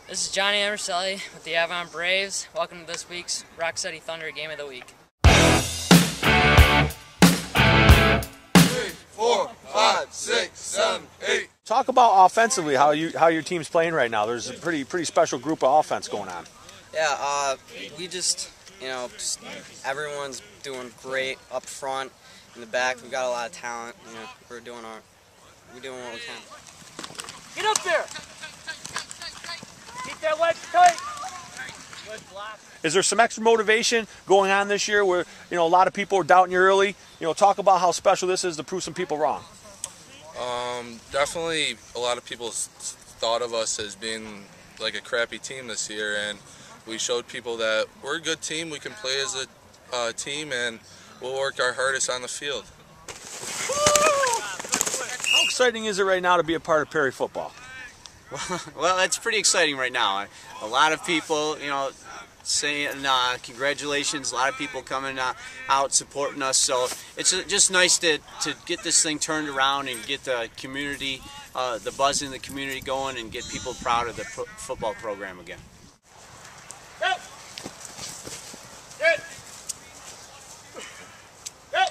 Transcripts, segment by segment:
This is Johnny Emerselli with the Avon Braves. Welcome to this week's Roc City Thunder Game of the Week. 3, 4, 5, 6, 7, 8. Talk about offensively how your team's playing right now. There's a pretty special group of offense going on. Yeah, we just everyone's doing great up front, in the back. We've got a lot of talent. We're doing what we can. Get up there! Keep that leg tight! Good block. Is there some extra motivation going on this year where a lot of people are doubting you early? Talk about how special this is to prove some people wrong. Definitely a lot of people thought of us as being like a crappy team this year, and we showed people that we're a good team, we can play as a team, and we'll work our hardest on the field. How exciting is it right now to be a part of Perry football? Well, it's pretty exciting right now. A lot of people, saying congratulations. A lot of people coming out supporting us. So it's just nice to get this thing turned around and get the community, the buzz in the community going, and get people proud of the football program again. Go! Good! Go!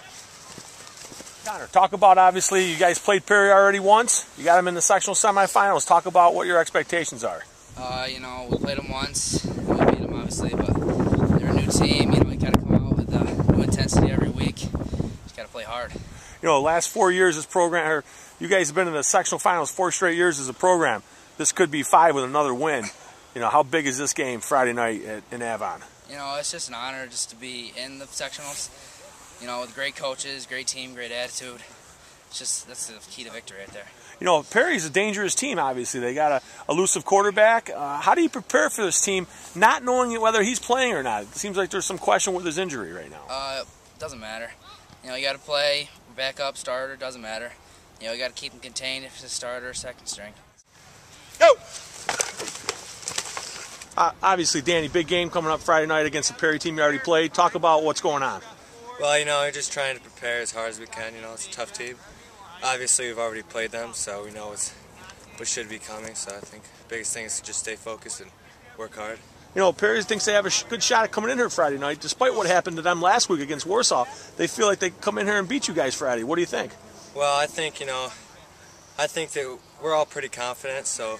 Connor, talk about, obviously, you guys played Perry already once. You got them in the sectional semifinals. Talk about what your expectations are. We played them once. We beat them, obviously, but they're a new team. We got to come out with new intensity every week. Just got to play hard. Last 4 years, this program, you guys have been in the sectional finals 4 straight years as a program. This could be 5 with another win. How big is this game Friday night in Avon? It's just an honor just to be in the sectionals. With great coaches, great team, great attitude. That's the key to victory right there. Perry's a dangerous team, obviously. They got a elusive quarterback. How do you prepare for this team, not knowing whether he's playing or not? It seems like there's some question with his injury right now. It doesn't matter. You got to play, backup, starter, doesn't matter. You got to keep him contained if it's a starter or second string. Go! Obviously, Danny, big game coming up Friday night against the Perry team you already played. Talk about what's going on. Well, we're just trying to prepare as hard as we can. It's a tough team. Obviously, we've already played them, so we know what should be coming. So I think the biggest thing is to just stay focused and work hard. Perry thinks they have a good shot at coming in here Friday night. Despite what happened to them last week against Warsaw, they feel like they can come in here and beat you guys Friday. What do you think? Well, I think that we're all pretty confident, so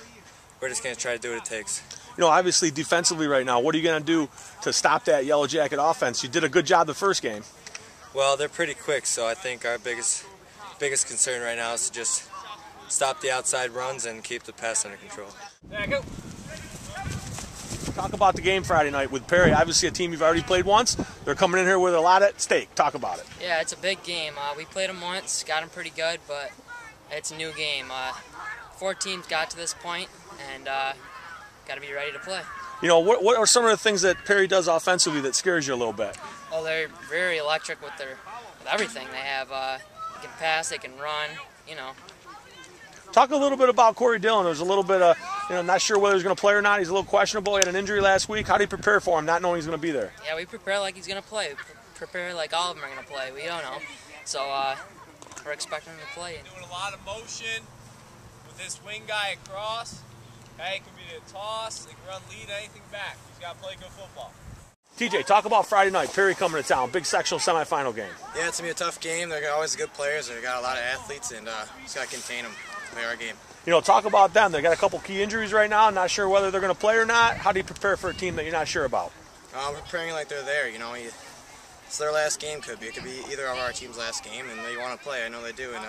we're just going to try to do what it takes. Obviously defensively right now, what are you going to do to stop that Yellow Jacket offense? You did a good job the first game. Well, they're pretty quick, so I think our biggest concern right now is to just stop the outside runs and keep the pass under control. There, go! Talk about the game Friday night with Perry. Obviously a team you've already played once. They're coming in here with a lot at stake. Talk about it. Yeah, it's a big game. We played them once, got them pretty good, but it's a new game. 4 teams got to this point, and got to be ready to play. What are some of the things that Perry does offensively that scares you a little bit? Well, they're very electric with everything. They have, they can pass, they can run, Talk a little bit about Corey Dillon. There's a little bit of, not sure whether he's going to play or not. He's a little questionable. He had an injury last week. How do you prepare for him, not knowing he's going to be there? Yeah, we prepare like he's going to play. We prepare like all of them are going to play. We don't know. So we're expecting him to play. Doing a lot of motion with this wing guy across. Hey, it could be a toss, it can run lead, anything back. He's got to play good football. TJ, talk about Friday night. Perry coming to town. Big sectional semifinal game. Yeah, it's going to be a tough game. They're always good players. They've got a lot of athletes, and just got to contain them. Play our game. Talk about them. They got a couple key injuries right now. Not sure whether they're going to play or not. How do you prepare for a team that you're not sure about? We're preparing like they're there. It's their last game. It could be either of our team's last game, and they want to play. I know they do, and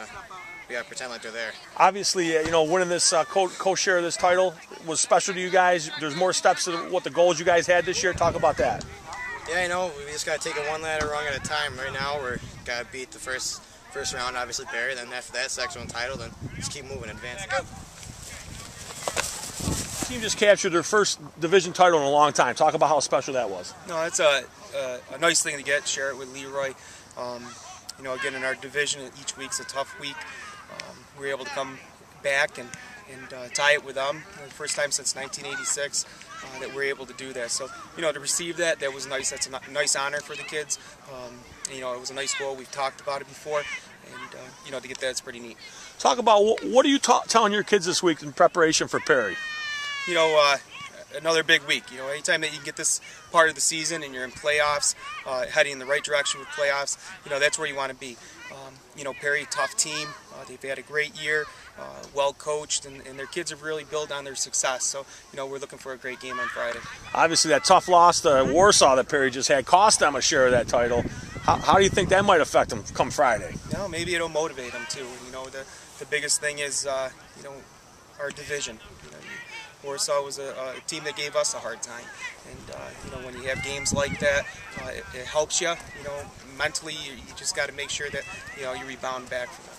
we got to pretend like they're there. Obviously, winning this co-share of this title was special to you guys. There's more steps to what the goals you guys had this year. Talk about that. Yeah, we just got to take it one ladder rung at a time. Right now, we're got to beat the first round, obviously Perry. Then after that, sectional title. Then just keep moving, advance. The team just captured their first division title in a long time. Talk about how special that was. No, it's a nice thing to get. Share it with Leroy. Again, in our division, each week's a tough week. We're able to come back and tie it with them. The first time since 1986 that we're able to do that. So, to receive that was nice. That's a nice honor for the kids. It was a nice goal. We've talked about it before, and to get that, it's pretty neat. Talk about what are you telling your kids this week in preparation for Perry? another big week. You know, anytime that you can get this part of the season and you're in playoffs, heading in the right direction with playoffs, you know, that's where you want to be. You know, Perry, tough team. They've had a great year, well coached, and their kids have really built on their success. So, you know, we're looking for a great game on Friday. Obviously, that tough loss to Warsaw that Perry just had cost them a share of that title. How do you think that might affect them come Friday? You know, maybe it'll motivate them too. You know, the biggest thing is, you know, our division. You know, Warsaw was a team that gave us a hard time, and you know, when you have games like that, it helps you. You know, mentally, you just got to make sure that, you know, you rebound back from that.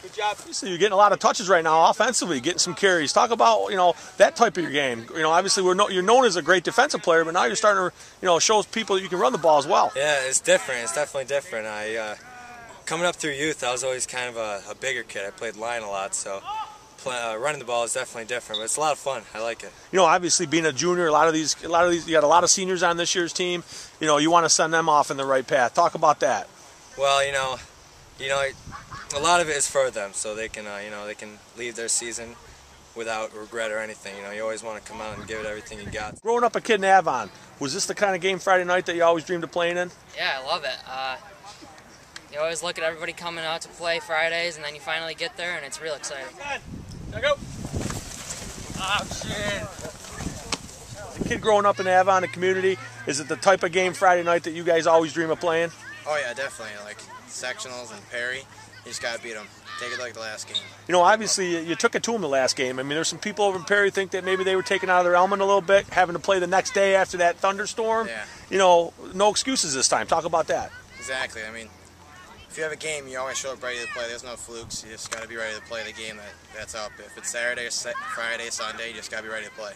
Good job. So you're getting a lot of touches right now offensively, getting some carries. Talk about, you know, that type of your game. You know, obviously you're known as a great defensive player, but now you're starting to, you know, show people that you can run the ball as well. Yeah, it's different. It's definitely different. Coming up through youth, I was always kind of a bigger kid. I played line a lot, so running the ball is definitely different, but it's a lot of fun. I like it. You know, obviously being a junior, a lot of these, you got a lot of seniors on this year's team. You know, you want to send them off in the right path. Talk about that. Well, you know, a lot of it is for them, so they can, you know, they can leave their season without regret or anything. You know, you always want to come out and give it everything you got. Growing up a kid in Avon, was this the kind of game Friday night that you always dreamed of playing in? Yeah, I love it. You always look at everybody coming out to play Fridays, and then you finally get there, and it's real exciting. Now go. Oh, shit. The kid growing up in Avon, the community, is it the type of game Friday night that you guys always dream of playing? Oh yeah, definitely. Like sectionals and Perry, you just gotta beat them. Take it like the last game. You know, obviously you took it to them the last game. I mean, there's some people over in Perry think that maybe they were taken out of their element a little bit, having to play the next day after that thunderstorm. Yeah. You know, no excuses this time. Talk about that. Exactly. I mean, if you have a game, you always show up ready to play. There's no flukes. You just got to be ready to play the game that's up. If it's Saturday, Friday, Sunday, you just got to be ready to play.